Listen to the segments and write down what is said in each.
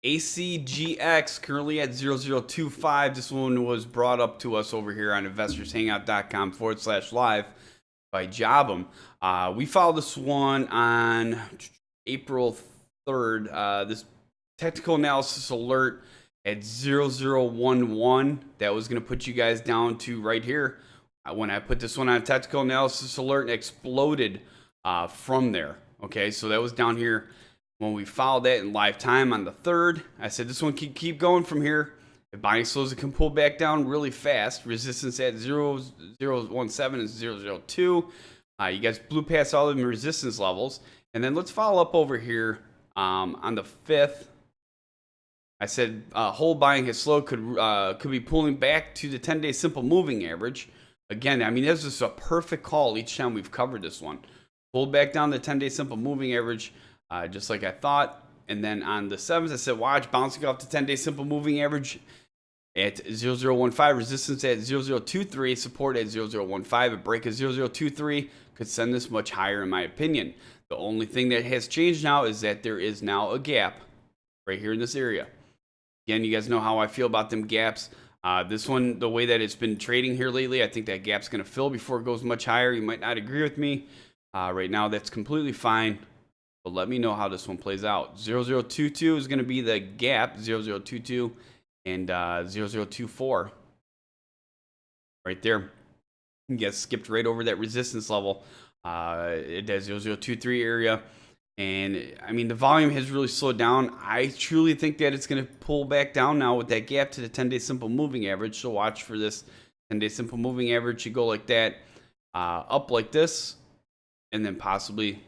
ACGX currently at 0025. This one was brought up to us over here on investorshangout.com/live by Jobham. We followed this one on April 3rd. This technical analysis alert at 0011. That was going to put you guys down to right here. When I put this one on technical analysis alert, and exploded from there. Okay, so that was down here. When we followed that in live time on the 3rd, I said this one can keep going from here. If buying slows, it can pull back down really fast. Resistance at 0017 and 002. You guys blew past all of the resistance levels. And then let's follow up over here on the 5th. I said hold buying has slowed, could be pulling back to the 10-day simple moving average. Again, I mean, this is a perfect call each time we've covered this one. Pulled back down the 10-day simple moving average. Just like I thought. And then on the 7th, I said, watch, bouncing off the 10-day simple moving average at 0015, resistance at 0023, support at 0015. A break at 0023 could send this much higher, in my opinion. The only thing that has changed now is that there is now a gap right here in this area. Again, you guys know how I feel about them gaps. This one, the way that it's been trading here lately, I think that gap's going to fill before it goes much higher. You might not agree with me. Right now, that's completely fine. But let me know how this one plays out. 0022 is going to be the gap, 0022 and 0024. Right there. You guys skipped right over that resistance level. It has 0023 area. And, I mean, the volume has really slowed down. I truly think that it's going to pull back down now with that gap to the 10-day simple moving average. So watch for this 10-day simple moving average to go like that, up like this, and then possibly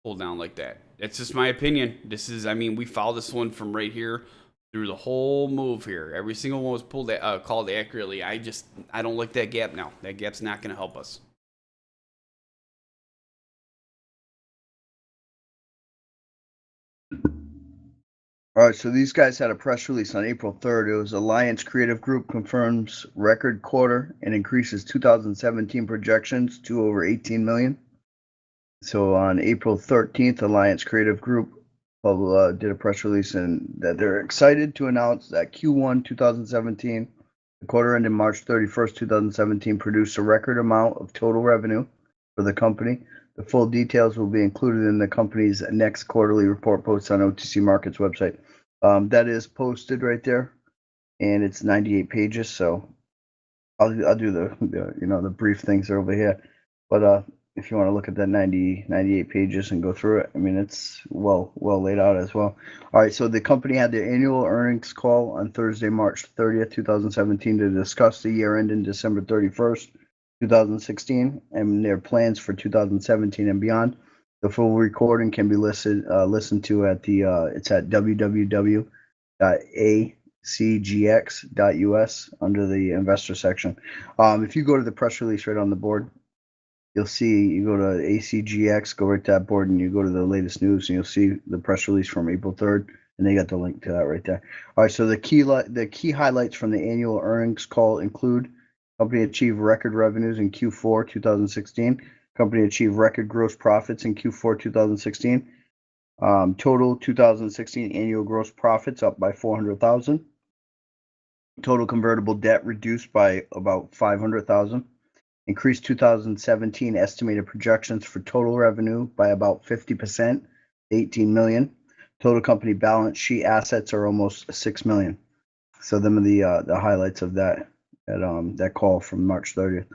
pull down like that. It's just my opinion. This is, I mean, we followed this one from right here through the whole move here. Every single one was called accurately. I don't like that gap now. That gap's not going to help us. All right, so these guys had a press release on April 3rd. It was Alliance Creative Group confirms record quarter and increases 2017 projections to over 18 million. So on April 13th, Alliance Creative Group did a press release and that they're excited to announce that Q1 2017, the quarter ended March 31st, 2017, produced a record amount of total revenue for the company. The full details will be included in the company's next quarterly report post on OTC Markets website. That is posted right there, and it's 98 pages. So I'll do the brief things over here, but if you want to look at that 98 pages and go through it, I mean, it's well laid out as well. All right, so the company had their annual earnings call on Thursday, March 30th, 2017 to discuss the year ending December 31st, 2016, and their plans for 2017 and beyond. The full recording can be listened to at it's at www.acgx.us under the investor section. If you go to the press release right on the board, you'll see, you go to ACGX, go right to that board, and you go to the latest news, and you'll see the press release from April 3rd, and they got the link to that right there. All right, so the key highlights from the annual earnings call include: company achieved record revenues in Q4 2016. Company achieved record gross profits in Q4 2016. Total 2016 annual gross profits up by $400,000. Total convertible debt reduced by about $500,000. Increased 2017 estimated projections for total revenue by about 50%, 18 million. Total company balance sheet assets are almost 6 million. So them are the highlights of that call from March 30th.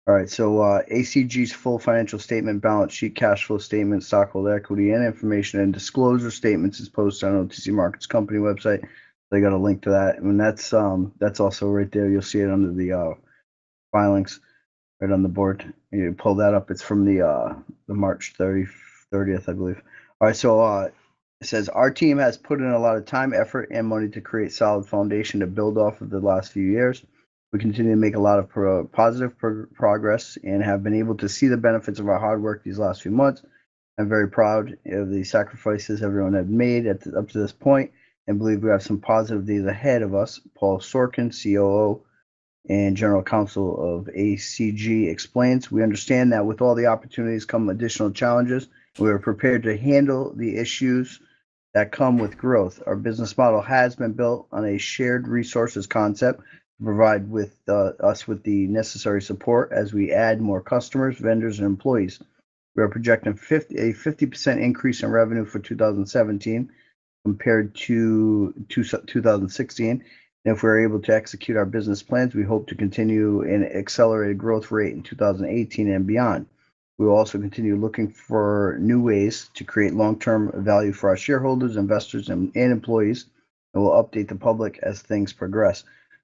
All right, so ACG's full financial statement, balance sheet, cash flow statement, stockholder equity, and information and disclosure statements is posted on OTC Markets company website. They got a link to that, and that's also right there. You'll see it under the filings. Right on the board. You pull that up. It's from the March 30th, I believe. All right, so it says our team has put in a lot of time, effort, and money to create solid foundation to build off of the last few years. We continue to make a lot of positive progress and have been able to see the benefits of our hard work these last few months. I'm very proud of the sacrifices everyone had made up to this point and believe we have some positive days ahead of us. Paul Sorkin, COO and General Counsel of ACG, explains, we understand that with all the opportunities come additional challenges. We are prepared to handle the issues that come with growth. Our business model has been built on a shared resources concept to provide us with the necessary support as we add more customers, vendors, and employees. We are projecting a 50% increase in revenue for 2017 compared to 2016. And if we're able to execute our business plans, we hope to continue an accelerated growth rate in 2018 and beyond. We will also continue looking for new ways to create long-term value for our shareholders, investors, and employees, and we'll update the public as things progress.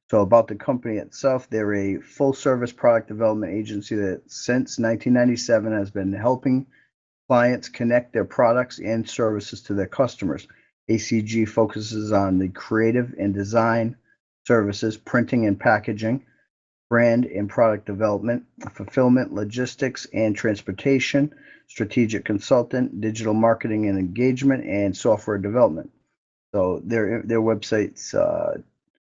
So about the company itself, they're a full-service product development agency that since 1997 has been helping clients connect their products and services to their customers. ACG focuses on the creative and design services, printing and packaging, brand and product development, fulfillment, logistics and transportation, strategic consultant, digital marketing and engagement, and software development. So their website's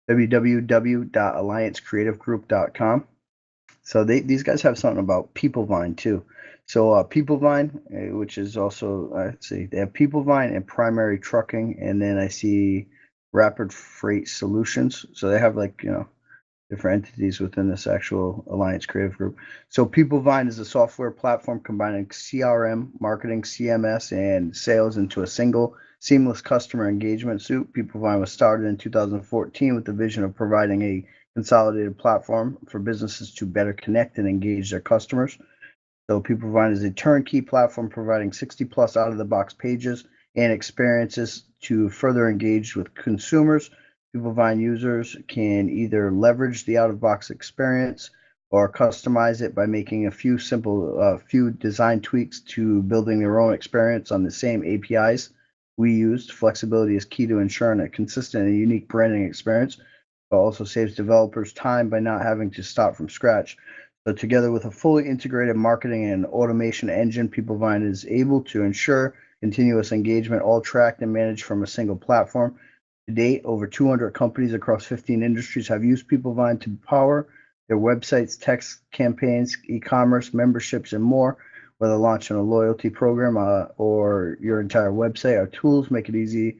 www.alliancecreativegroup.com. So these guys have something about PeopleVine too. So PeopleVine, which is also, let's see, they have PeopleVine and Primary Trucking, and then I see Rapid Freight Solutions. So they have different entities within this actual Alliance Creative Group. So PeopleVine is a software platform combining CRM, marketing, CMS, and sales into a single seamless customer engagement suite. PeopleVine was started in 2014 with the vision of providing a consolidated platform for businesses to better connect and engage their customers. So PeopleVine is a turnkey platform providing 60 plus out-of-the-box pages and experiences to further engage with consumers. PeopleVine users can either leverage the out-of-box experience or customize it by making a few design tweaks to building their own experience on the same APIs we used. Flexibility is key to ensuring a consistent and unique branding experience, but also saves developers time by not having to start from scratch. So together with a fully integrated marketing and automation engine, PeopleVine is able to ensure continuous engagement, all tracked and managed from a single platform. To date, over 200 companies across 15 industries have used PeopleVine to power their websites, text campaigns, e-commerce, memberships, and more. Whether launching a loyalty program or your entire website, our tools make it easy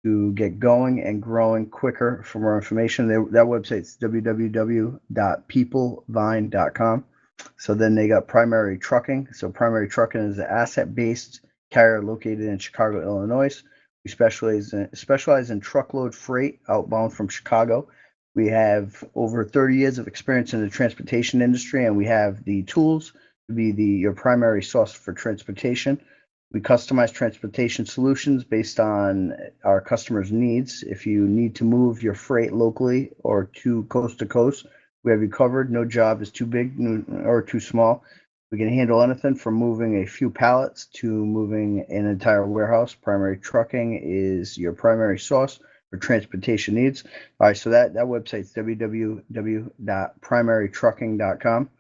to get going and growing quicker. For more information, that website's www.peoplevine.com. So then they got Primary Trucking. So Primary Trucking is an asset-based carrier located in Chicago, Illinois. We specialize in truckload freight outbound from Chicago. We have over 30 years of experience in the transportation industry, and we have the tools to be your primary source for transportation. We customize transportation solutions based on our customers' needs. If you need to move your freight locally or to coast, we have you covered. No job is too big or too small. We can handle anything from moving a few pallets to moving an entire warehouse. Primary Trucking is your primary source for transportation needs. All right, so that website's www.primarytrucking.com.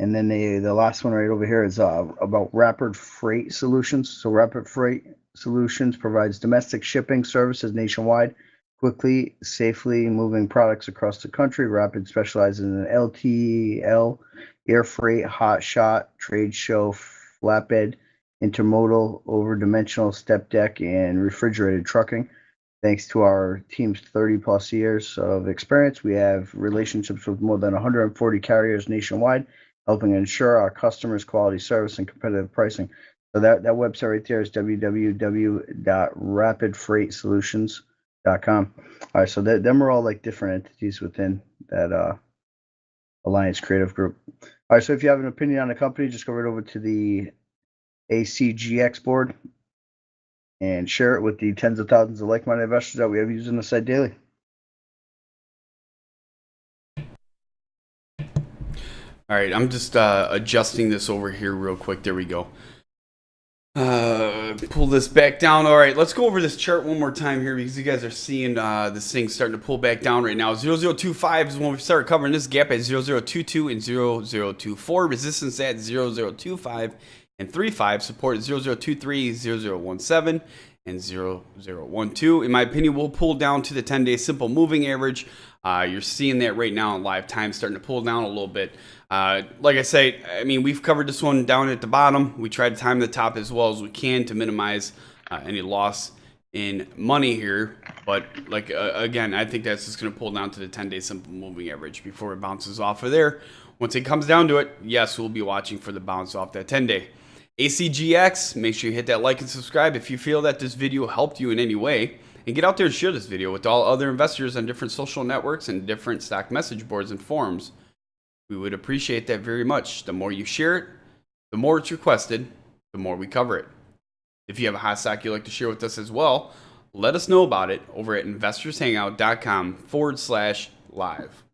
And then the last one right over here is about Rapid Freight Solutions. So Rapid Freight Solutions provides domestic shipping services nationwide, quickly, safely moving products across the country. Rapid specializes in LTL, air freight, hot shot, trade show, flatbed, intermodal, over-dimensional, step deck, and refrigerated trucking. Thanks to our team's 30 plus years of experience, we have relationships with more than 140 carriers nationwide, helping ensure our customers quality service and competitive pricing. So that website right there is www.rapidfreightsolutions.com. All right, so them are all like different entities within that Alliance Creative Group. All right, so if you have an opinion on the company, just go right over to the ACGX board and share it with the tens of thousands of like-minded investors that we have using the site daily. All right, I'm just adjusting this over here real quick. There we go. Pull this back down. All right, let's go over this chart one more time here because you guys are seeing this thing starting to pull back down right now. 0025 is when we start covering this gap at 0022 and 0024. Resistance at 0025 and 35. Support at 0023, 0017, and 0012. In my opinion, we'll pull down to the 10-day simple moving average. You're seeing that right now in live time, starting to pull down a little bit. Like I say, I mean, we've covered this one down at the bottom. We try to time the top as well as we can to minimize any loss in money here, but like again, I think that's just going to pull down to the 10-day simple moving average before it bounces off of there. Once it comes down to it, yes, we'll be watching for the bounce off that 10-day. ACGX, make sure you hit that like and subscribe if you feel that this video helped you in any way, and get out there and share this video with all other investors on different social networks and different stock message boards and forums. We would appreciate that very much. The more you share it, the more it's requested, the more we cover it. If you have a hot stock you'd like to share with us as well, let us know about it over at investorshangout.com/live.